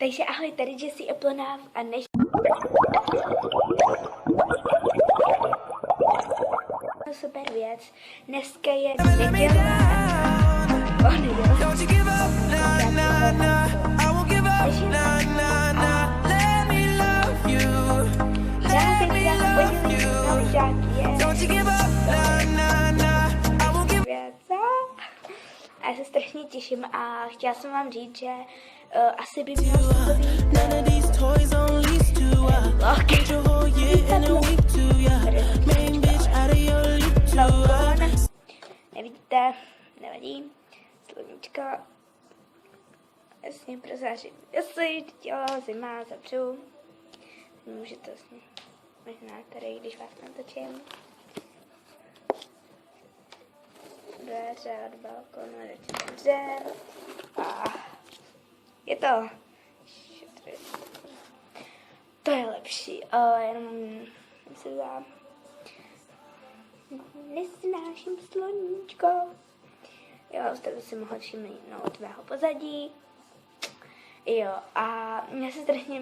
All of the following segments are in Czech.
Takže ahoj, tady Jessie Oplonáv a než... Super věc. Dneska je neděle. A já se strašně těším a chtěla jsem vám říct, že asi by měl nevidíte, nevadí, sluníčka, jasně prozářím, jestli tělo, zima, zapřu, může to vlastně, možná tady, když vás natočím, dveře od balkonu, dveře, a je to, to je lepší, jenom se dám. Nesnáším sluníčko. Jo, jste si mohli všimnout mého pozadí. Jo, a já se strašně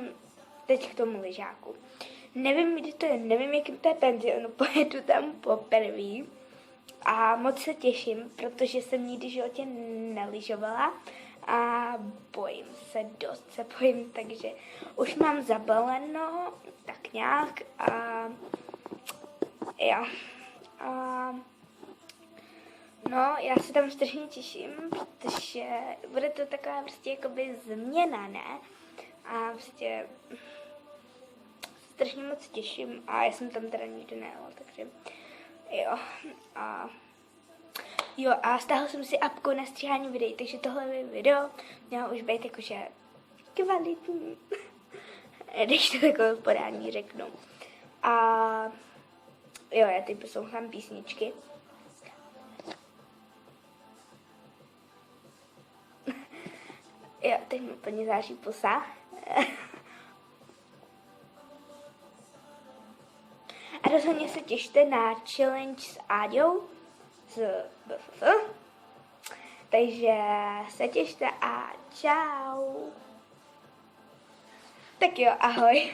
teď k tomu lyžáku. Nevím, kdy to je, nevím, jakým to je penzionu, pojedu tam poprvé. A moc se těším, protože jsem nikdy v životě nelyžovala a bojím se, dost se bojím, takže už mám zabaleno, tak nějak a jo. No, já se tam strašně těším, protože bude to taková prostě jakoby změna, ne? A prostě strašně moc těším a já jsem tam teda nikdy nejela, takže jo. A stáhla jsem si apku na stříhání videí, takže tohle video mělo už být jakože kvalitní, když to takové podání řeknu. A jo, já teď poslouchám písničky. Jo, teď mi úplně září pusa. A rozhodně se těšte na challenge s Áďou z BFF. Takže se těšte a čau. Tak jo, ahoj.